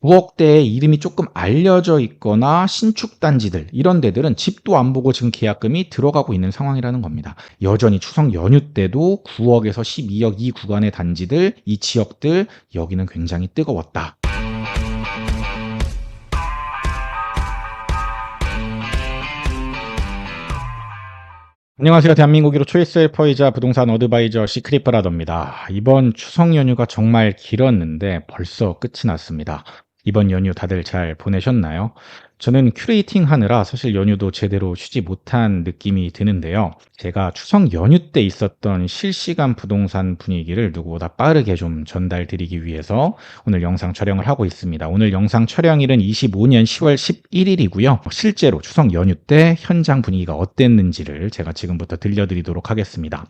구억대에 이름이 조금 알려져 있거나 신축 단지들 이런 데들은 집도 안 보고 지금 계약금이 들어가고 있는 상황이라는 겁니다. 여전히 추석 연휴 때도 9억에서 12억 이 구간의 단지들, 이 지역들 여기는 굉장히 뜨거웠다. 안녕하세요. 대한민국 1호 초이스 헬퍼이자 부동산 어드바이저 시크릿 브라더입니다. 이번 추석 연휴가 정말 길었는데 벌써 끝이 났습니다. 이번 연휴 다들 잘 보내셨나요? 저는 큐레이팅 하느라 사실 연휴도 제대로 쉬지 못한 느낌이 드는데요. 제가 추석 연휴 때 있었던 실시간 부동산 분위기를 누구보다 빠르게 좀 전달드리기 위해서 오늘 영상 촬영을 하고 있습니다. 오늘 영상 촬영일은 25년 10월 11일이고요. 실제로 추석 연휴 때 현장 분위기가 어땠는지를 제가 지금부터 들려드리도록 하겠습니다.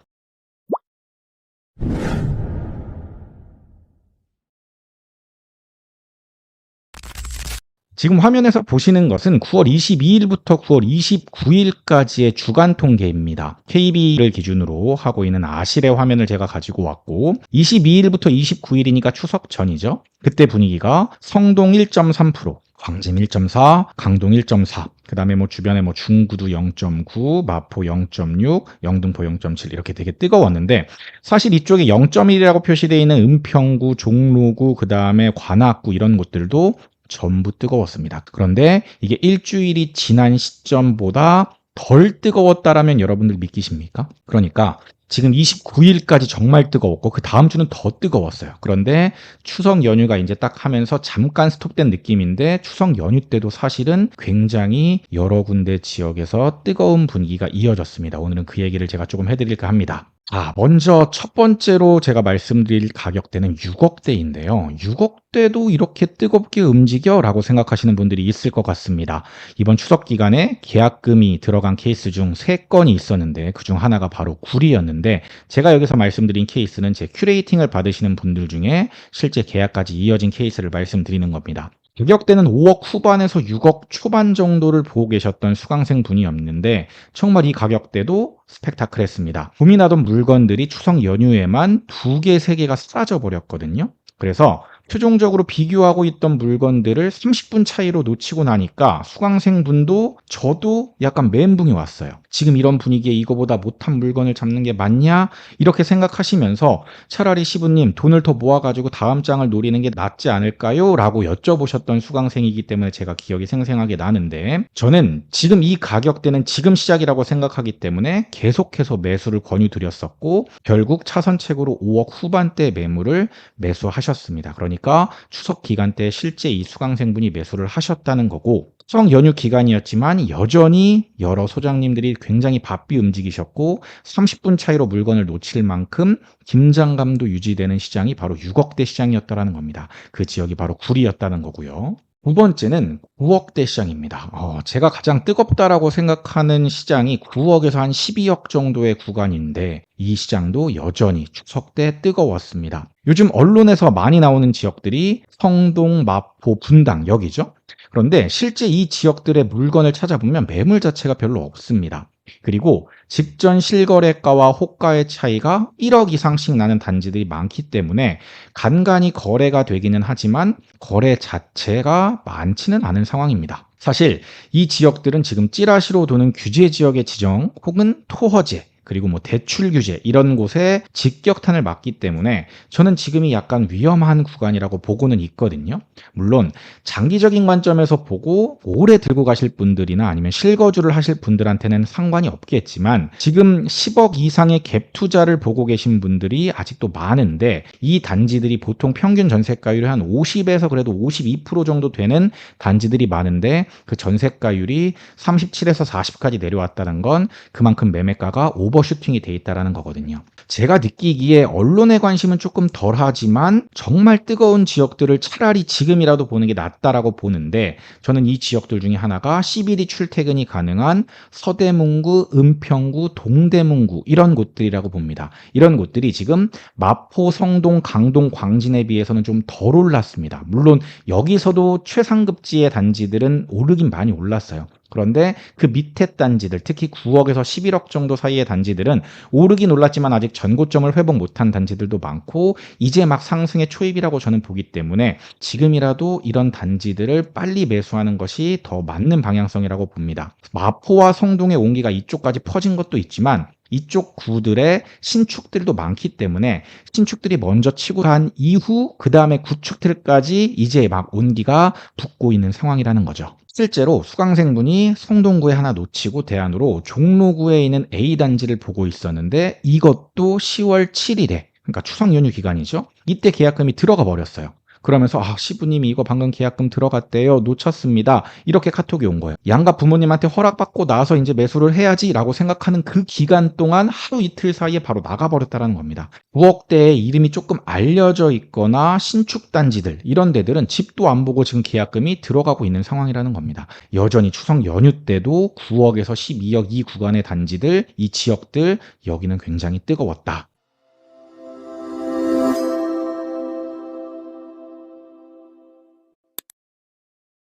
지금 화면에서 보시는 것은 9월 22일부터 9월 29일까지의 주간 통계입니다. KB를 기준으로 하고 있는 아실의 화면을 제가 가지고 왔고 22일부터 29일이니까 추석 전이죠. 그때 분위기가 성동 1.3%, 광짐 1.4, 강동 1.4, 그 다음에 주변에 중구도 0.9, 마포 0.6, 영등포 0.7 이렇게 되게 뜨거웠는데 사실 이쪽에 0.1이라고 표시되어 있는 은평구, 종로구, 그 다음에 관악구 이런 곳들도 전부 뜨거웠습니다. 그런데 이게 일주일이 지난 시점보다 덜 뜨거웠다라면 여러분들 믿기십니까? 그러니까 지금 29일까지 정말 뜨거웠고 그 다음 주는 더 뜨거웠어요. 그런데 추석 연휴가 이제 딱 하면서 잠깐 스톱된 느낌인데 추석 연휴 때도 사실은 굉장히 여러 군데 지역에서 뜨거운 분위기가 이어졌습니다. 오늘은 그 얘기를 제가 조금 해드릴까 합니다. 먼저 첫 번째로 제가 말씀드릴 가격대는 6억대인데요. 6억대도 이렇게 뜨겁게 움직여? 라고 생각하시는 분들이 있을 것 같습니다. 이번 추석 기간에 계약금이 들어간 케이스 중 3건이 있었는데 그중 하나가 바로 구리였는데 제가 여기서 말씀드린 케이스는 제 큐레이팅을 받으시는 분들 중에 실제 계약까지 이어진 케이스를 말씀드리는 겁니다. 가격대는 5억 후반에서 6억 초반 정도를 보고 계셨던 수강생 분이었는데 정말 이 가격대도 스펙타클했습니다. 고민하던 물건들이 추석 연휴에만 2개, 3개가 사라져 버렸거든요. 그래서 최종적으로 비교하고 있던 물건들을 30분 차이로 놓치고 나니까 수강생분도 저도 약간 멘붕이 왔어요. 지금 이런 분위기에 이거보다 못한 물건을 잡는 게 맞냐? 이렇게 생각하시면서 차라리 시부님 돈을 더 모아가지고 다음 장을 노리는 게 낫지 않을까요? 라고 여쭤보셨던 수강생이기 때문에 제가 기억이 생생하게 나는데 저는 지금 이 가격대는 지금 시작이라고 생각하기 때문에 계속해서 매수를 권유드렸었고 결국 차선책으로 5억 후반대 매물을 매수하셨습니다. 그러니까 추석 기간 때 실제 이 수강생분이 매수를 하셨다는 거고 추석 연휴 기간이었지만 여전히 여러 소장님들이 굉장히 바삐 움직이셨고 30분 차이로 물건을 놓칠 만큼 긴장감도 유지되는 시장이 바로 6억대 시장이었다는 겁니다. 그 지역이 바로 구리였다는 거고요. 두 번째는 9억대 시장입니다. 제가 가장 뜨겁다라고 생각하는 시장이 9억에서 한 12억 정도의 구간인데 이 시장도 여전히 추석 때 뜨거웠습니다. 요즘 언론에서 많이 나오는 지역들이 성동, 마포, 분당 여기죠. 그런데 실제 이 지역들의 물건을 찾아보면 매물 자체가 별로 없습니다. 그리고 직전 실거래가와 호가의 차이가 1억 이상씩 나는 단지들이 많기 때문에 간간히 거래가 되기는 하지만 거래 자체가 많지는 않은 상황입니다. 사실 이 지역들은 지금 찌라시로 도는 규제 지역의 지정 혹은 토허제 그리고 대출 규제 이런 곳에 직격탄을 맞기 때문에 저는 지금이 약간 위험한 구간이라고 보고는 있거든요. 물론 장기적인 관점에서 보고 오래 들고 가실 분들이나 아니면 실거주를 하실 분들한테는 상관이 없겠지만 지금 10억 이상의 갭 투자를 보고 계신 분들이 아직도 많은데 이 단지들이 보통 평균 전세가율이 한 50에서 그래도 52% 정도 되는 단지들이 많은데 그 전세가율이 37에서 40까지 내려왔다는 건 그만큼 매매가가 오버슈팅이 돼 있다는 거거든요. 제가 느끼기에 언론의 관심은 조금 덜하지만 정말 뜨거운 지역들을 차라리 지금이라도 보는 게 낫다라고 보는데 저는 이 지역들 중에 하나가 10일이 출퇴근이 가능한 서대문구, 은평구, 동대문구 이런 곳들이라고 봅니다. 이런 곳들이 지금 마포, 성동, 강동, 광진에 비해서는 좀 덜 올랐습니다. 물론 여기서도 최상급지의 단지들은 오르긴 많이 올랐어요. 그런데 그 밑에 단지들, 특히 9억에서 11억 정도 사이의 단지들은 오르긴 올랐지만 아직 전고점을 회복 못한 단지들도 많고 이제 막 상승의 초입이라고 저는 보기 때문에 지금이라도 이런 단지들을 빨리 매수하는 것이 더 맞는 방향성이라고 봅니다. 마포와 성동의 온기가 이쪽까지 퍼진 것도 있지만 이쪽 구들의 신축들도 많기 때문에 신축들이 먼저 치고 간 이후 그 다음에 구축들까지 이제 막 온기가 붙고 있는 상황이라는 거죠. 실제로 수강생분이 성동구에 하나 놓치고 대안으로 종로구에 있는 A단지를 보고 있었는데 이것도 10월 7일에 그러니까 추석 연휴 기간이죠. 이때 계약금이 들어가 버렸어요. 그러면서 시부님이 이거 방금 계약금 들어갔대요. 놓쳤습니다. 이렇게 카톡이 온 거예요. 양가 부모님한테 허락받고 나서 이제 매수를 해야지라고 생각하는 그 기간 동안 하루 이틀 사이에 바로 나가버렸다는 겁니다. 9억대에 이름이 조금 알려져 있거나 신축 단지들 이런 데들은 집도 안 보고 지금 계약금이 들어가고 있는 상황이라는 겁니다. 여전히 추석 연휴 때도 9억에서 12억 이 구간의 단지들, 이 지역들 여기는 굉장히 뜨거웠다.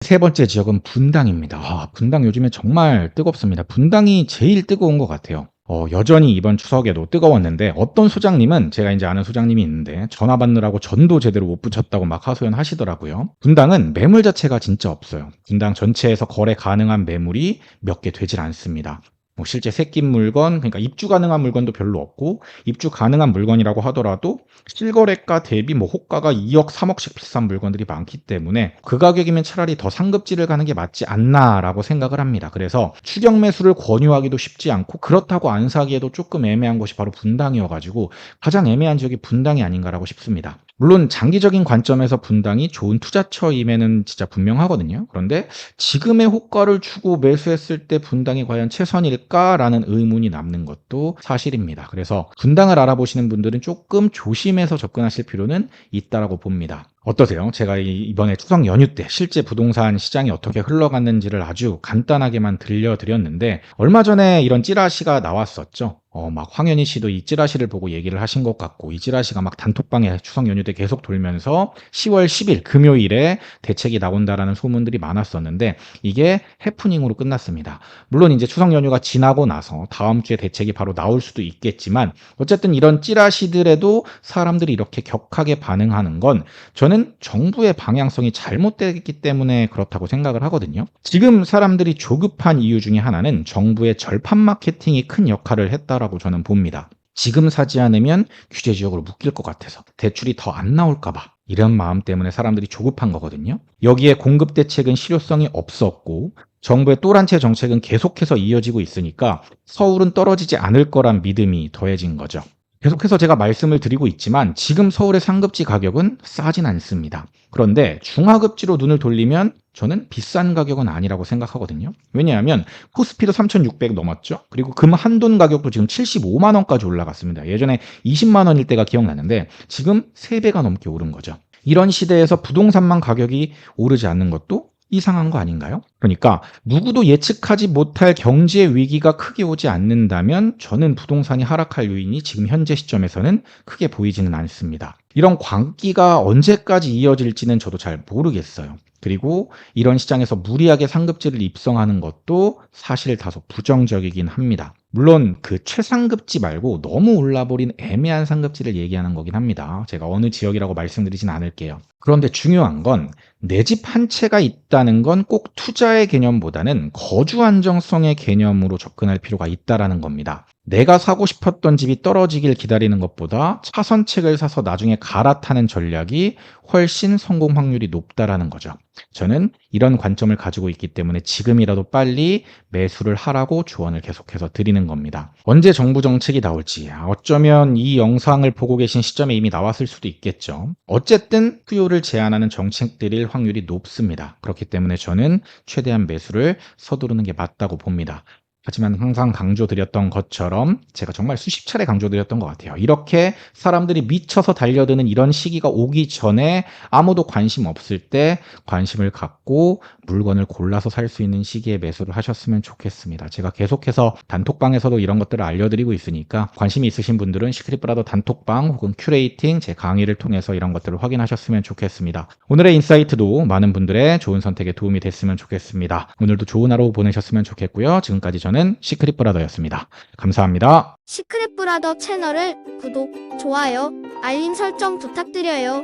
세 번째 지역은 분당입니다. 분당 요즘에 정말 뜨겁습니다. 분당이 제일 뜨거운 것 같아요. 여전히 이번 추석에도 뜨거웠는데 어떤 소장님은 제가 이제 아는 소장님이 있는데 전화 받느라고 전도 제대로 못 붙였다고 막 하소연하시더라고요. 분당은 매물 자체가 진짜 없어요. 분당 전체에서 거래 가능한 매물이 몇 개 되질 않습니다. 뭐 실제 새낀 물건, 그러니까 입주 가능한 물건도 별로 없고 입주 가능한 물건이라고 하더라도 실거래가 대비 뭐 호가가 2억, 3억씩 비싼 물건들이 많기 때문에 그 가격이면 차라리 더 상급지를 가는 게 맞지 않나라고 생각을 합니다. 그래서 추격 매수를 권유하기도 쉽지 않고 그렇다고 안 사기에도 조금 애매한 곳이 바로 분당이어가지고 가장 애매한 지역이 분당이 아닌가라고 싶습니다. 물론 장기적인 관점에서 분당이 좋은 투자처임에는 진짜 분명하거든요. 그런데 지금의 호가를 주고 매수했을 때 분당이 과연 최선일까라는 의문이 남는 것도 사실입니다. 그래서 분당을 알아보시는 분들은 조금 조심해서 접근하실 필요는 있다라고 봅니다. 어떠세요? 제가 이번에 추석 연휴 때 실제 부동산 시장이 어떻게 흘러갔는지를 아주 간단하게만 들려드렸는데 얼마 전에 이런 찌라시가 나왔었죠. 막 황현희 씨도 이 찌라시를 보고 얘기를 하신 것 같고 이 찌라시가 막 단톡방에 추석 연휴 때 계속 돌면서 10월 10일 금요일에 대책이 나온다라는 소문들이 많았었는데 이게 해프닝으로 끝났습니다. 물론 이제 추석 연휴가 지나고 나서 다음 주에 대책이 바로 나올 수도 있겠지만 어쨌든 이런 찌라시들에도 사람들이 이렇게 격하게 반응하는 건 저는 정부의 방향성이 잘못됐기 때문에 그렇다고 생각을 하거든요. 지금 사람들이 조급한 이유 중에 하나는 정부의 절판 마케팅이 큰 역할을 했다라고 저는 봅니다. 지금 사지 않으면 규제 지역으로 묶일 것 같아서 대출이 더 안 나올까 봐 이런 마음 때문에 사람들이 조급한 거거든요. 여기에 공급 대책은 실효성이 없었고 정부의 또란체 정책은 계속해서 이어지고 있으니까 서울은 떨어지지 않을 거란 믿음이 더해진 거죠. 계속해서 제가 말씀을 드리고 있지만 지금 서울의 상급지 가격은 싸진 않습니다. 그런데 중하급지로 눈을 돌리면 저는 비싼 가격은 아니라고 생각하거든요. 왜냐하면 코스피도 3,600 넘었죠. 그리고 금 한돈 가격도 지금 75만 원까지 올라갔습니다. 예전에 20만 원일 때가 기억나는데 지금 3배가 넘게 오른 거죠. 이런 시대에서 부동산만 가격이 오르지 않는 것도 이상한 거 아닌가요? 그러니까 누구도 예측하지 못할 경제 위기가 크게 오지 않는다면 저는 부동산이 하락할 요인이 지금 현재 시점에서는 크게 보이지는 않습니다. 이런 광기가 언제까지 이어질지는 저도 잘 모르겠어요. 그리고 이런 시장에서 무리하게 상급지를 입성하는 것도 사실 다소 부정적이긴 합니다. 물론 그 최상급지 말고 너무 올라버린 애매한 상급지를 얘기하는 거긴 합니다. 제가 어느 지역이라고 말씀드리진 않을게요. 그런데 중요한 건 내 집 한 채가 있다는 건 꼭 투자의 개념보다는 거주 안정성의 개념으로 접근할 필요가 있다라는 겁니다. 내가 사고 싶었던 집이 떨어지길 기다리는 것보다 차선책을 사서 나중에 갈아타는 전략이 훨씬 성공 확률이 높다라는 거죠. 저는 이런 관점을 가지고 있기 때문에 지금이라도 빨리 매수를 하라고 조언을 계속해서 드리는 겁니다. 언제 정부 정책이 나올지 어쩌면 이 영상을 보고 계신 시점에 이미 나왔을 수도 있겠죠. 어쨌든 수요를 제한하는 정책들일 확률이 높습니다. 그렇기 때문에 저는 최대한 매수를 서두르는 게 맞다고 봅니다. 하지만 항상 강조드렸던 것처럼 제가 정말 수십 차례 강조드렸던 것 같아요. 이렇게 사람들이 미쳐서 달려드는 이런 시기가 오기 전에 아무도 관심 없을 때 관심을 갖고 물건을 골라서 살 수 있는 시기에 매수를 하셨으면 좋겠습니다. 제가 계속해서 단톡방에서도 이런 것들을 알려드리고 있으니까 관심이 있으신 분들은 시크릿 브라더 단톡방 혹은 큐레이팅 제 강의를 통해서 이런 것들을 확인하셨으면 좋겠습니다. 오늘의 인사이트도 많은 분들의 좋은 선택에 도움이 됐으면 좋겠습니다. 오늘도 좋은 하루 보내셨으면 좋겠고요. 지금까지 저는 시크릿 브라더였습니다. 감사합니다. 시크릿 브라더 채널을 구독, 좋아요, 알림 설정 부탁드려요.